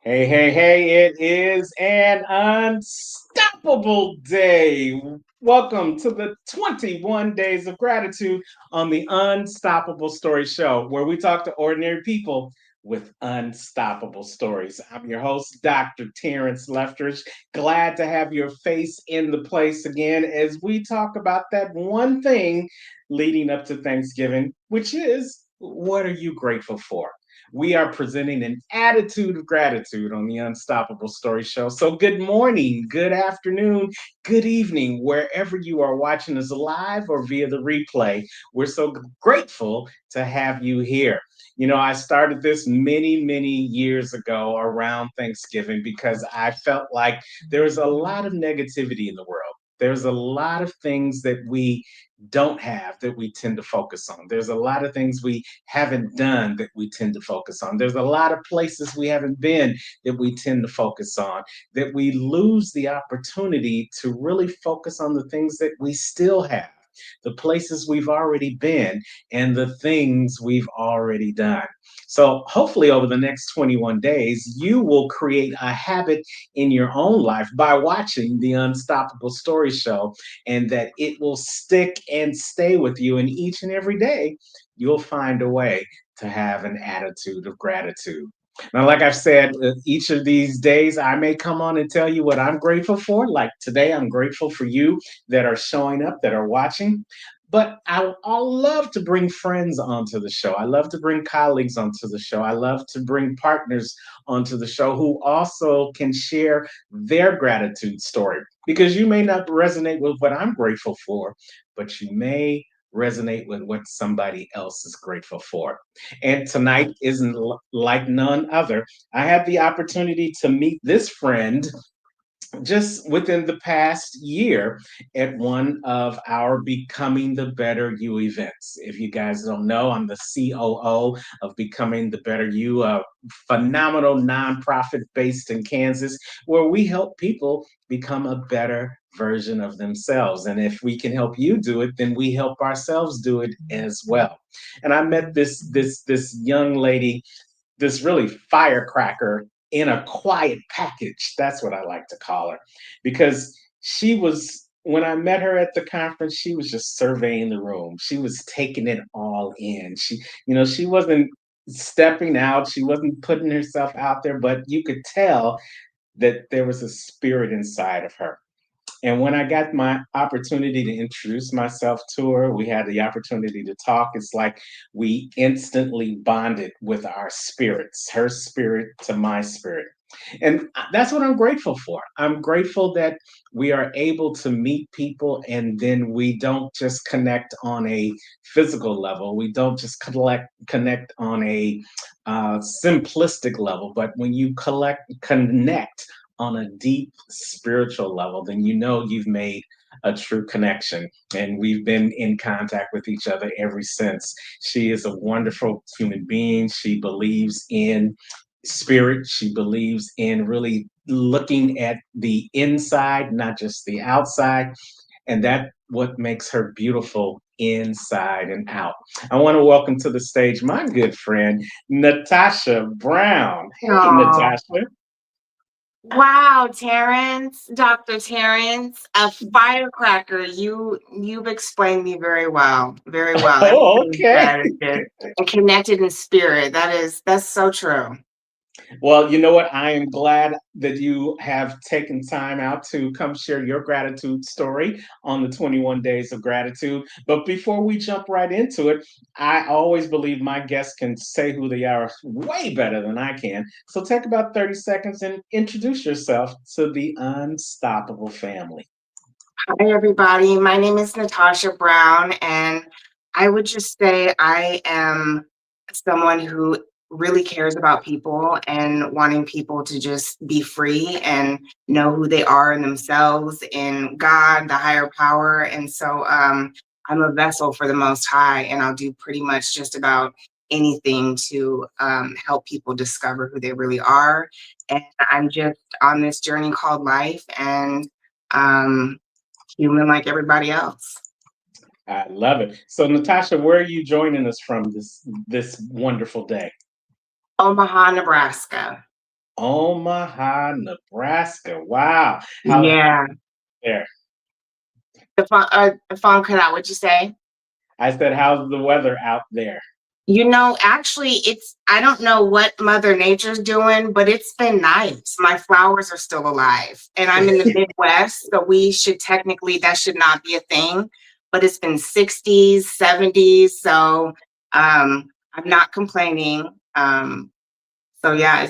Hey, hey, hey, it is an unstoppable day. Welcome to the 21 Days of Gratitude on the Unstoppable Story Show, where we talk to ordinary people with unstoppable stories. I'm your host, Dr. Terrence Leftridge. Glad to have your face in the place again as we talk about that one thing leading up to Thanksgiving, which is what are you grateful for? We are presenting an attitude of gratitude on the Unstoppable Story Show. So, good morning, good afternoon, good evening, wherever you are watching us live or via the replay. We're so grateful to have you here. You know, I started this many years ago around Thanksgiving because I felt like there was a lot of negativity in the world. There's a lot of things that we don't have that we tend to focus on. There's a lot of things we haven't done that we tend to focus on. There's a lot of places we haven't been that we tend to focus on, that we lose the opportunity to really focus on the things that we still have, the places we've already been, and the things we've already done. So, hopefully, over the next 21 days, you will create a habit in your own life by watching the Unstoppable Story Show, and that it will stick and stay with you. And each and every day, you'll find a way to have an attitude of gratitude. Now, like I've said, each of these days I may come on and tell you what I'm grateful for. Like today, I'm grateful for you that are showing up, that are watching. But I'll love to bring friends onto the show. I love to bring colleagues onto the show. I love to bring partners onto the show who also can share their gratitude story. Because you may not resonate with what I'm grateful for, but you may resonate with what somebody else is grateful for. And tonight isn't like none other. I had the opportunity to meet this friend just within the past year at one of our Becoming the Better You events. If you guys don't know, I'm the COO of Becoming the Better You, a phenomenal nonprofit based in Kansas, where we help people become a better version of themselves. And if we can help you do it, then we help ourselves do it as well. And I met this young lady, this really firecracker in a quiet package. That's what I like to call her, because she was, when I met her at the conference, she was just surveying the room. She was taking it all in. She wasn't stepping out, she wasn't putting herself out there, but you could tell that there was a spirit inside of her. And when I got my opportunity to introduce myself to her, we had the opportunity to talk. It's like we instantly bonded with our spirits, her spirit to my spirit. And that's what I'm grateful for. I'm grateful that we are able to meet people and then we don't just connect on a physical level. We don't just connect on a simplistic level, but when you connect on a deep spiritual level, then you know you've made a true connection. And we've been in contact with each other ever since. She is a wonderful human being. She believes in spirit, she believes in really looking at the inside, not just the outside. And that what makes her beautiful inside and out. I want to welcome to the stage my good friend, Natasha Brown. Hey, Oh, Natasha. wow, Terrence, Dr. Terrence, a firecracker. You've explained me very well, very well. Oh, Everything you okay. said is just and connected in spirit. That's so true. Well, you know what? I am glad that you have taken time out to come share your gratitude story on the 21 Days of Gratitude. But before we jump right into it, I always believe my guests can say who they are way better than I can. So take about 30 seconds and introduce yourself to the Unstoppable family. Hi, everybody. My name is Natasha Brown, and I would just say I am someone who really cares about people and wanting people to just be free and know who they are in themselves, in God, the higher power. And so I'm a vessel for the Most High, and I'll do pretty much just about anything to help people discover who they really are. And I'm just on this journey called life, and um, human like everybody else. I love it. So, Natasha, where are you joining us from this wonderful day? Omaha, Nebraska. Omaha, Nebraska. Wow. How Yeah. there? The phone cut out. What'd you say? I said, how's the weather out there? Actually, I don't know what Mother Nature's doing, but it's been nice. My flowers are still alive. And I'm in the Midwest, so that should not be a thing. But it's been 60s, 70s. So I'm not complaining. So yeah,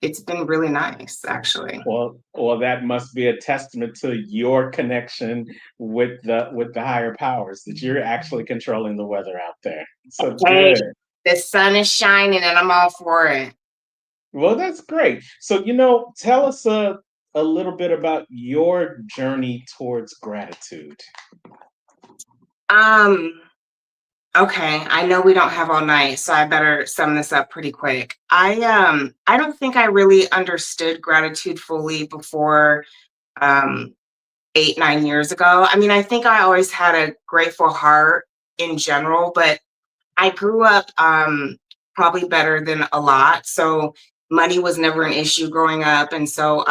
it's been really nice actually. Well, that must be a testament to your connection with the higher powers that you're actually controlling the weather out there. So Hey, good. the sun is shining and I'm all for it. Well, that's great. So, tell us a little bit about your journey towards gratitude. Um, Okay, I know we don't have all night, so I better sum this up pretty quick. I don't think I really understood gratitude fully before um 8, 9 years ago. I mean, I think I always had a grateful heart in general, but I grew up probably better than a lot. So money was never an issue growing up. And so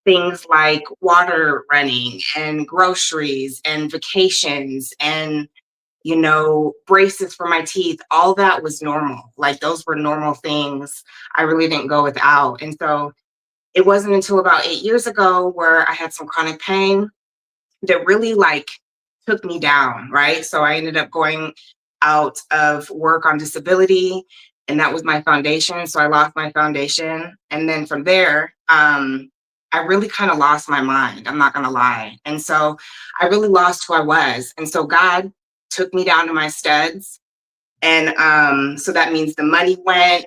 things like water running and groceries and vacations and braces for my teeth, all that was normal. Like those were normal things I really didn't go without. And so it wasn't until about 8 years ago where I had some chronic pain that really like took me down, right? So I ended up going out of work on disability, and that was my foundation. So I lost my foundation. And then from there, I really kind of lost my mind. I'm not going to lie. And so I really lost who I was. And so God took me down to my studs. And so that means the money went,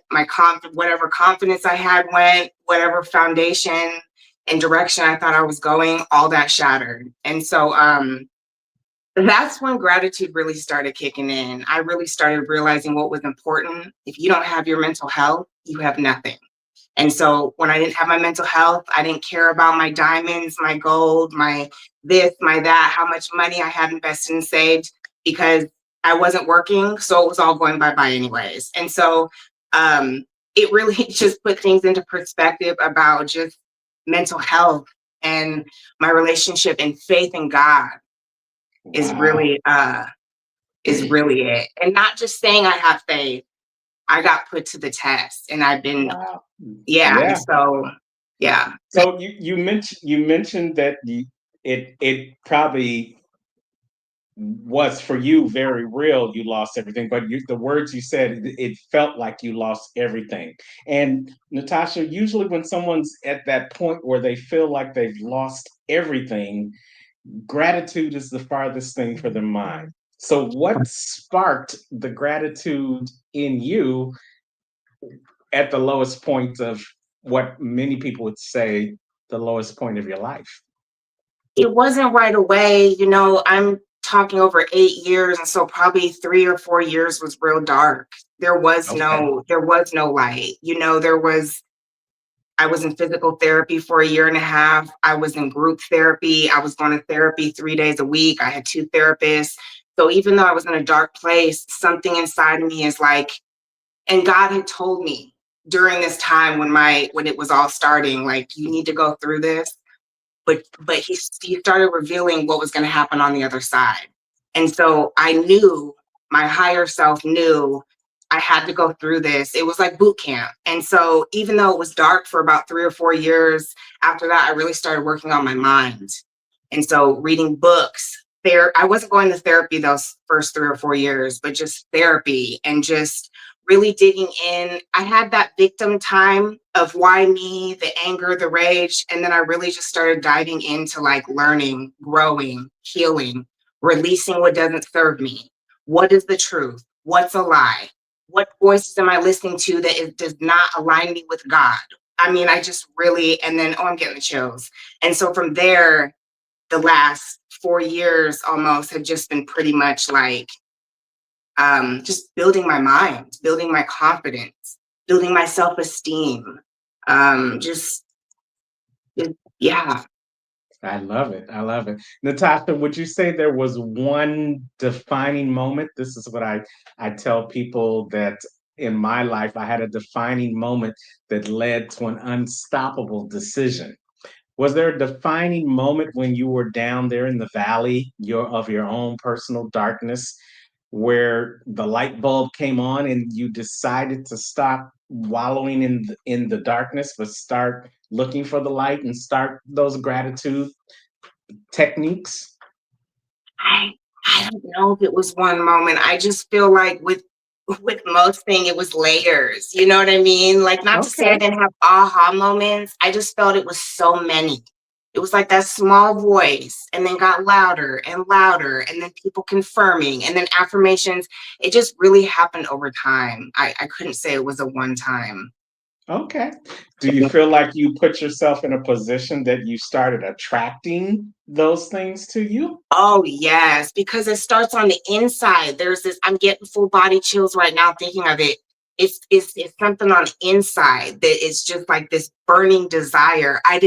whatever confidence I had went, whatever foundation and direction I thought I was going, all that shattered. And so that's when gratitude really started kicking in. I really started realizing what was important. If you don't have your mental health, you have nothing. And so when I didn't have my mental health, I didn't care about my diamonds, my gold, my this, my that, how much money I had invested and saved because I wasn't working. So it was all going bye bye anyways. And so um, it really just put things into perspective about just mental health and my relationship and faith in God is Wow. really it. And not just saying I have faith. I got put to the test and I've been Wow. yeah, and Yeah. so yeah. So you mentioned that it probably was for you very real. You lost everything, but the words you said, it felt like you lost everything. And Natasha, usually when someone's at that point where they feel like they've lost everything, gratitude is the farthest thing for their mind. So, what sparked the gratitude in you at the lowest point of what many people would say the lowest point of your life? It wasn't right away, I'm talking over 8 years, and so probably 3 or 4 years was real dark. Okay. There was no light. I was in physical therapy for a year and a half. I was in group therapy. I was going to therapy 3 days a week. I had two therapists. So even though I was in a dark place, something inside of me is like, and God had told me during this time when it was all starting, like, you need to go through this. But he started revealing what was going to happen on the other side. And so I knew, my higher self knew, I had to go through this. It was like boot camp. And so even though it was dark for about 3 or 4 years, after that I really started working on my mind. And so reading books there, I wasn't going to therapy those first 3 or 4 years, but just therapy and just really digging in. I had that victim time of why me, the anger, the rage. And then I really just started diving into like learning, growing, healing, releasing what doesn't serve me. What is the truth? What's a lie? What voices am I listening to that does not align me with God? I mean, I just really, and then, oh, I'm getting the chills. And so from there, the last 4 years almost have just been pretty much like just building my mind, building my confidence, building my self esteem. Just, yeah. I love it. I love it. Natasha, would you say there was one defining moment? This is what I tell people that in my life, I had a defining moment that led to an unstoppable decision. Was there a defining moment when you were down there in the valley of your own personal darkness where the light bulb came on and you decided to stop wallowing in the darkness but start looking for the light and start those gratitude techniques? I I don't know if it was one moment. I just feel like with most thing it was layers. You know what I mean? Like not to say I Okay. didn't have aha moments. I just felt it was so many. It was like that small voice and then got louder and louder and then people confirming and then affirmations. It just really happened over time. I couldn't say it was a one time. Okay. Do you feel like you put yourself in a position that you started attracting those things to you? Oh, yes, because it starts on the inside. There's this, I'm getting full body chills right now thinking of it. It's something on the inside that is just like this burning desire. I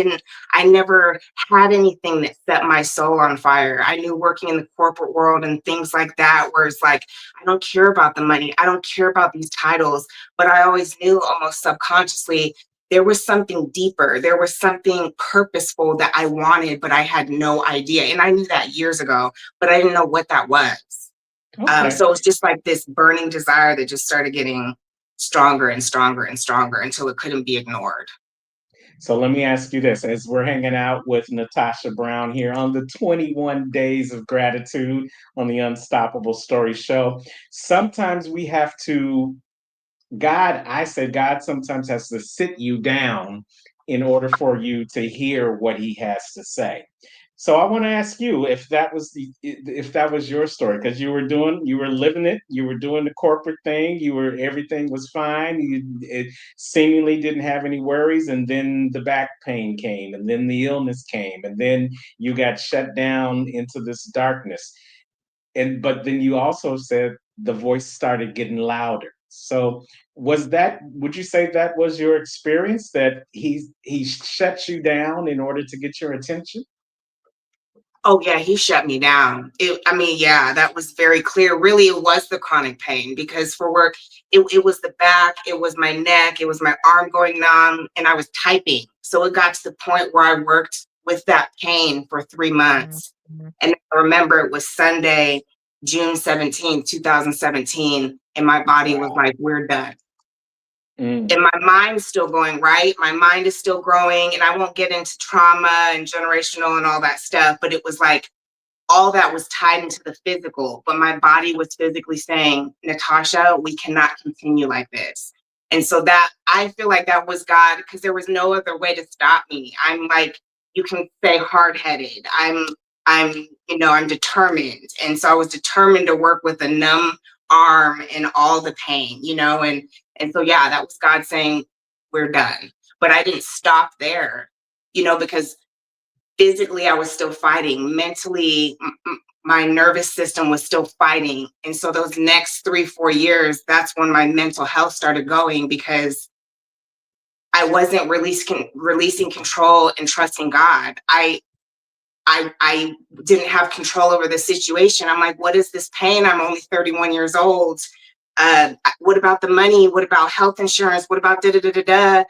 never had anything that set my soul on fire. I knew working in the corporate world and things like that, where it's like, I don't care about the money. I don't care about these titles, but I always knew almost subconsciously there was something deeper. There was something purposeful that I wanted, but I had no idea. And I knew that years ago, but I didn't know what that was. Okay. So it's just like this burning desire that just started getting stronger and stronger and stronger until it couldn't be ignored. So let me ask you this, as we're hanging out with Natasha Brown here on the 21 Days of Gratitude on the Unstoppable Story Show, sometimes we have to I say God sometimes has to sit you down in order for you to hear what he has to say. So I want to ask you if that was your story because you were living it, you were doing the corporate thing, everything was fine, it seemingly didn't have any worries, and then the back pain came, and then the illness came, and then you got shut down into this darkness, and but then you also said the voice started getting louder. So would you say that was your experience, that he shut you down in order to get your attention? Oh yeah, he shut me down. I mean, yeah, that was very clear. Really, it was the chronic pain because for work, it was the back, it was my neck, it was my arm going numb, and I was typing. So it got to the point where I worked with that pain for 3 months. And I remember it was Sunday, June 17th, 2017, and my body was Wow. like, we're done. Mm. And my mind's still going, right? My mind is still growing, and I won't get into trauma and generational and all that stuff, but it was like all that was tied into the physical, but my body was physically saying, Natasha, we cannot continue like this. And so that I feel like that was God because there was no other way to stop me. I'm like, you can say hard headed. I'm determined. And so I was determined to work with a numb arm and all the pain, and so yeah, that was God saying, we're done. But I didn't stop there, because physically I was still fighting. Mentally, my nervous system was still fighting. And so those next 3 4 years, that's when my mental health started going because I wasn't releasing control and trusting God. I didn't have control over the situation. I'm like, what is this pain? I'm only 31 years old. What about the money? What about health insurance? What about da da da da da?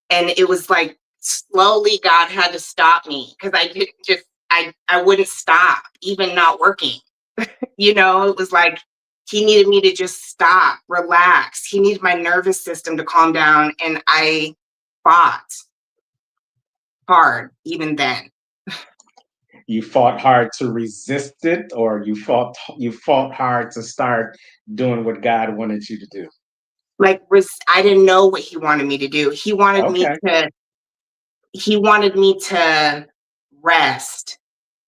And it was like slowly God had to stop me because I didn't just I wouldn't stop, even not working. It was like he needed me to just stop, relax. He needed my nervous system to calm down, and I fought hard even then. You fought hard to resist it, or you fought hard to start doing what God wanted you to do? Like I didn't know what he wanted me to do. Okay. He wanted me to rest.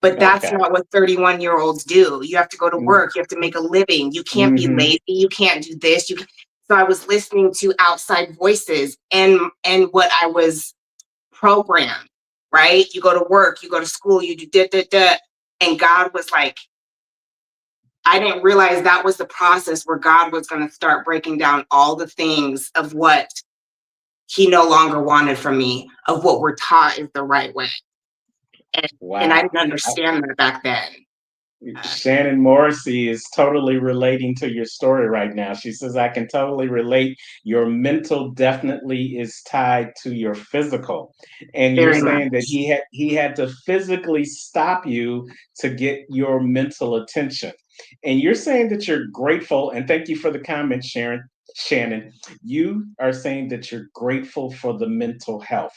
But that's Okay. not what 31-year-olds do. You have to go to work, you have to make a living. You can't be Mm-hmm. lazy, you can't do this. So I was listening to outside voices and what I was programmed, right? You go to work, you go to school, you do da da da. And God was like, I didn't realize that was the process where God was going to start breaking down all the things of what he no longer wanted from me, of what we're taught is the right way. And, and I Wow. didn't understand that back then. Shannon Morrissey is totally relating to your story right now. She says, I can totally relate. Your mental definitely is tied to your physical. And you're Very saying that much. he had to physically stop you to get your mental attention. And you're saying that you're grateful, and thank you for the comment, Shannon. You are saying that you're grateful for the mental health.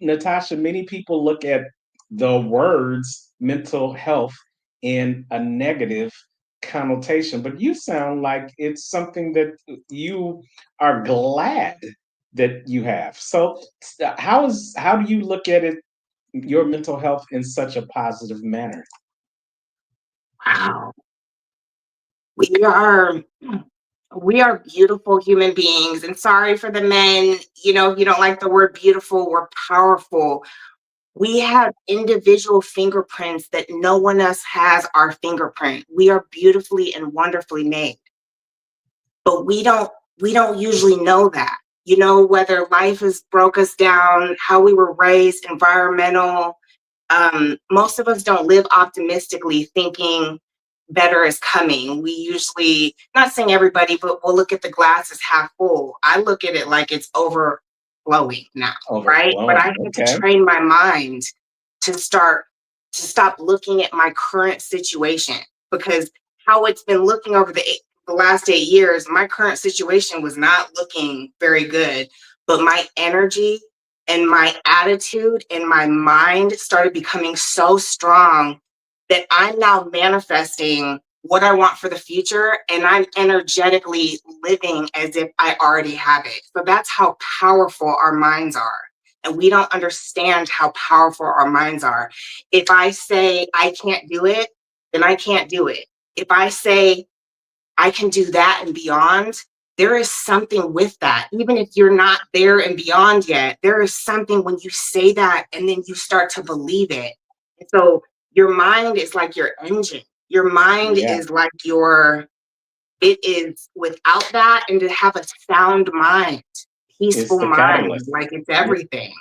Natasha, many people look at the words mental health in a negative connotation, but you sound like it's something that you are glad that you have. So, how do you look at it, your mental health, in such a positive manner? Wow. We are we are beautiful human beings. And sorry for the men, if you don't like the word beautiful, we're powerful. We have individual fingerprints that no one else has our fingerprint. We are beautifully and wonderfully made. But we don't usually know that. Whether life has broke us down, how we were raised, environmental, most of us don't live optimistically thinking better is coming. We usually, not saying everybody, but we'll look at the glass as half full. I look at it like it's overflowing now, right? But I Overflowing. had to Okay. train my mind to start to stop looking at my current situation, because how it's been looking over the last 8 years, my current situation was not looking very good. But my energy and my attitude and my mind started becoming so strong that I'm now manifesting what I want for the future, and I'm energetically living as if I already have it. So that's how powerful our minds are. And we don't understand how powerful our minds are. If I say I can't do it, then I can't do it. If I say I can do that and beyond, there is something with that. Even if you're not there and beyond yet, there is something when you say that and then you start to believe it. And so your mind is like your engine. Your mind Yeah, is like it is without that, and to have a sound mind, it's peaceful the mind, catalyst. like it's everything.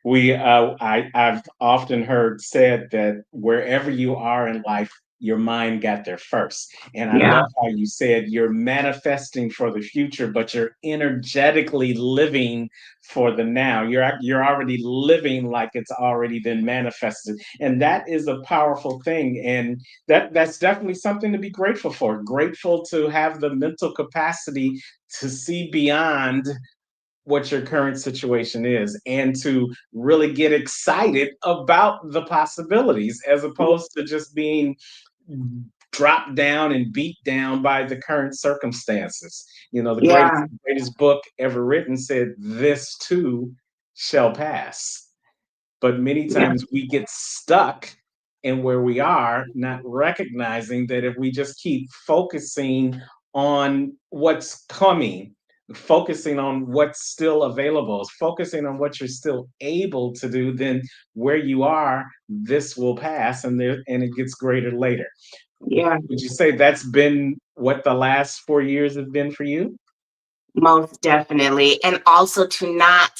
I've often heard said that wherever you are in life, your mind got there first. And I Yeah. love how you said you're manifesting for the future, but you're energetically living for the now. You're already living like it's already been manifested, and that is a powerful thing. And that's definitely something to be grateful for. Grateful to have the mental capacity to see beyond what your current situation is and to really get excited about the possibilities as opposed to just being dropped down and beat down by the current circumstances. You know, the Yeah. greatest book ever written said, "This too shall pass." But many Yeah. times we get stuck in where we are, not recognizing that if we just keep focusing on what's coming, focusing on what's still available, focusing on what you're still able to do, then where you are, this will pass, and it gets greater later. Yeah. Would you say that's been what the last 4 years have been for you? Most definitely. And also to not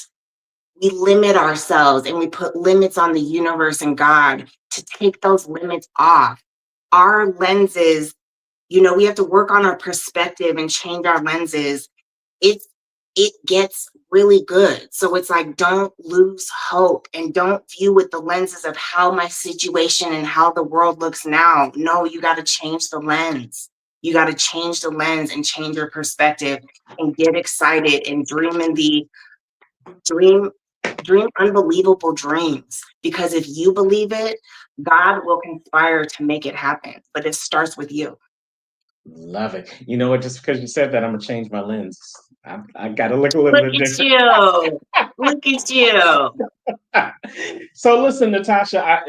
we limit ourselves and we put limits on the universe and God, to take those limits off. Our lenses, we have to work on our perspective and change our lenses. It gets really good. So it's like, don't lose hope and don't view with the lenses of how my situation and how the world looks now. No, you got to change the lens. You got to change the lens and change your perspective and get excited and dream dream unbelievable dreams, because if you believe it, God will conspire to make it happen, but it starts with you. Love it. You know what? Just because you said that, I'm gonna change my lens. I got to look a little Look bit at different. you. Look at you. So listen, Natasha,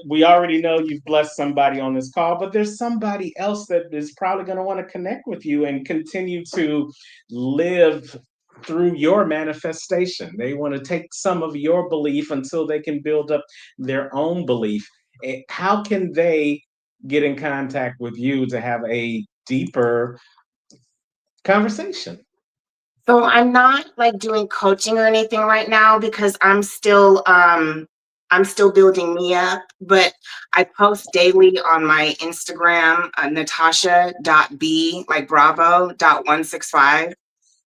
we already know you've blessed somebody on this call, but there's somebody else that is probably going to want to connect with you and continue to live through your manifestation. They want to take some of your belief until they can build up their own belief. How can they get in contact with you to have a deeper conversation? So I'm not like doing coaching or anything right now, because I'm still I'm still building me up, but I post daily on my Instagram, natasha.b, like Bravo, .165.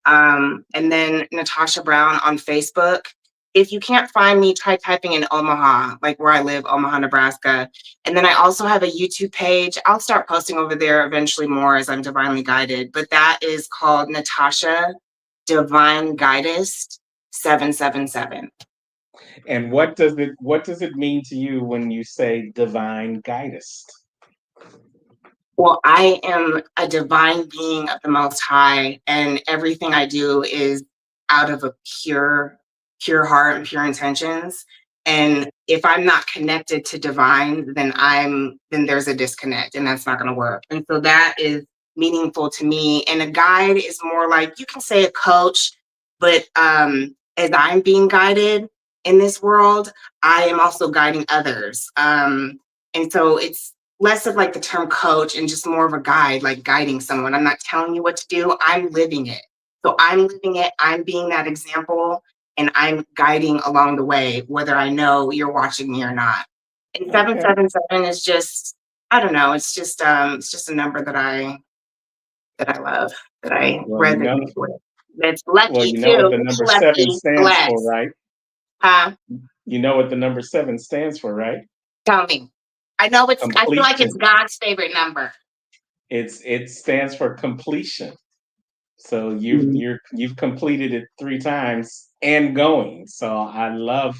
And then Natasha Brown on Facebook. If you can't find me, try typing in Omaha, like where I live, Omaha, Nebraska. And then I also have a YouTube page. I'll start posting over there eventually more as I'm divinely guided, but that is called Natasha Divine Guidist 777. And what does it mean to you when you say divine guidist? Well, I am a divine being of the Most High, and everything I do is out of a pure heart and pure intentions. And if I'm not connected to divine, then there's a disconnect, and that's not going to work. And so that is meaningful to me. And a guide is more like, you can say a coach, but as I'm being guided in this world, I am also guiding others. And so it's less of like the term coach and just more of a guide, like guiding someone. I'm not telling you what to do, I'm living it. So I'm living it, I'm being that example, and I'm guiding along the way, whether I know you're watching me or not. And Okay. 777 is just, I don't know, it's just a number that I love, that I Well, resonate with. It's well, lucky you know what too, the number seven lucky, stands for, blessed. right? Huh? You know what the number seven stands for, right? Tell me. I feel like it's Completion. God's favorite number. It stands for completion. So Mm. you've completed it three times and going. So I love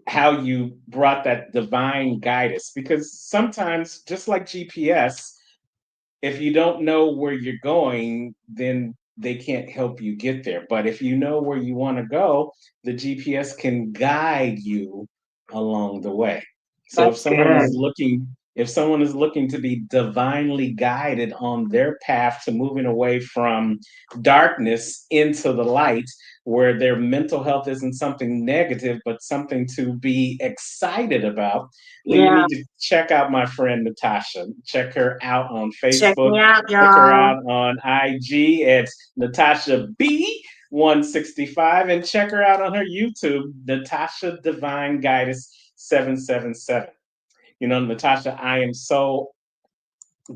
how you brought that divine guidance, because sometimes, just like GPS, if you don't know where you're going, then they can't help you get there. But if you know where you want to go, the GPS can guide you along the way. So That's good. if someone is looking to be divinely guided on their path to moving away from darkness into the light, where their mental health isn't something negative, but something to be excited about, then you Yeah. need to check out my friend Natasha. Check her out on Check me Facebook. out, Check her y'all. out on IG at Natasha B 165, and check her out on her YouTube, Natasha Divine Guidance 777. You know, Natasha, I am so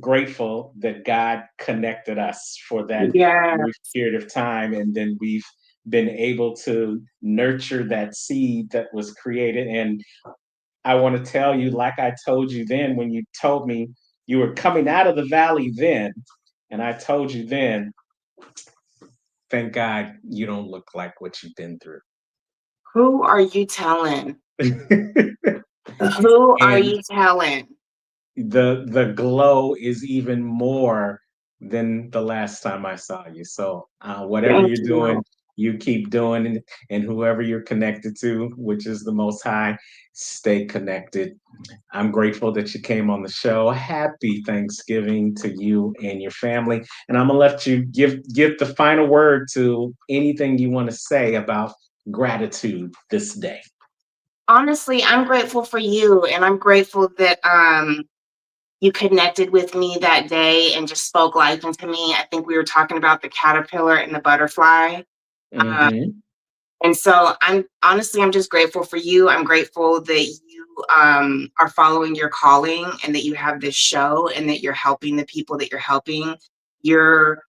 grateful that God connected us for that Yeah. brief period of time, and then we've been able to nurture that seed that was created. And I want to tell you, like I told you then, when you told me you were coming out of the valley then, and I told you then, thank God you don't look like what you've been through. Who are you telling? Who are And you telling? the glow is even more than the last time I saw you. So whatever Thank you're doing, you. you keep doing, and whoever you're connected to, which is the Most High, stay connected. I'm grateful that you came on the show. Happy Thanksgiving to you and your family. And I'm gonna let you give the final word to anything you want to say about gratitude this day. Honestly, I'm grateful for you, and I'm grateful that you connected with me that day and just spoke life into me. I think we were talking about the caterpillar and the butterfly. Uh, Hmm. and so I'm just grateful for you. I'm grateful that you are following your calling, and that you have this show, and that you're helping the people that you're helping. You're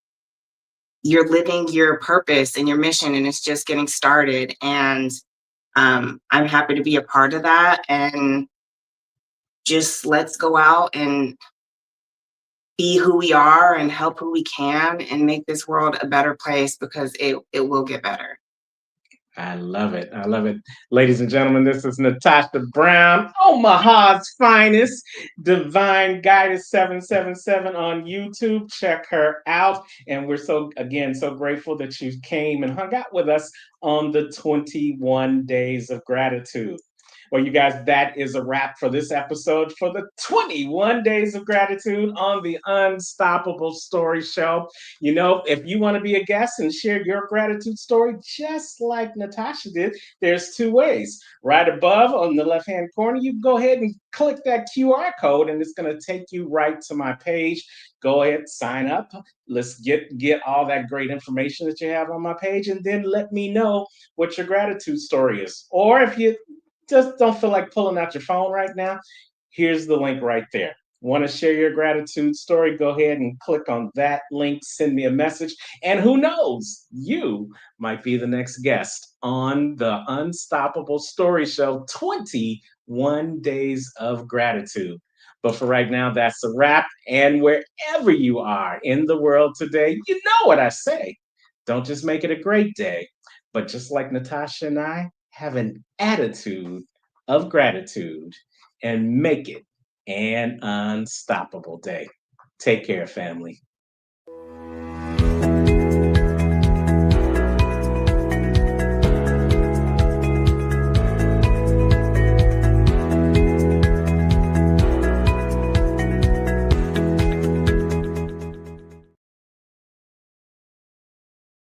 you're living your purpose and your mission, and it's just getting started. And I'm happy to be a part of that. And just let's go out and be who we are and help who we can and make this world a better place, because it will get better. I love it. I love it. Ladies and gentlemen, this is Natasha Brown, Omaha's finest, Divine Guidance 777 on YouTube. Check her out. And we're so grateful that you came and hung out with us on the 21 Days of Gratitude. Well, you guys, that is a wrap for this episode for the 21 Days of Gratitude on the Unstoppable Story Show. You know, if you want to be a guest and share your gratitude story, just like Natasha did, there's two ways. Right above on the left hand corner, you can go ahead and click that QR code, and it's going to take you right to my page. Go ahead, sign up. Let's get all that great information that you have on my page, and then let me know what your gratitude story is. Or if you just don't feel like pulling out your phone right now, here's the link right there. Want to share your gratitude story? Go ahead and click on that link, send me a message, and who knows, you might be the next guest on the Unstoppable Story Show 21 Days of Gratitude. But for right now, that's a wrap. And wherever you are in the world today, you know what I say. Don't just make it a great day, but just like Natasha and I, have an attitude of gratitude and make it an unstoppable day. Take care, family.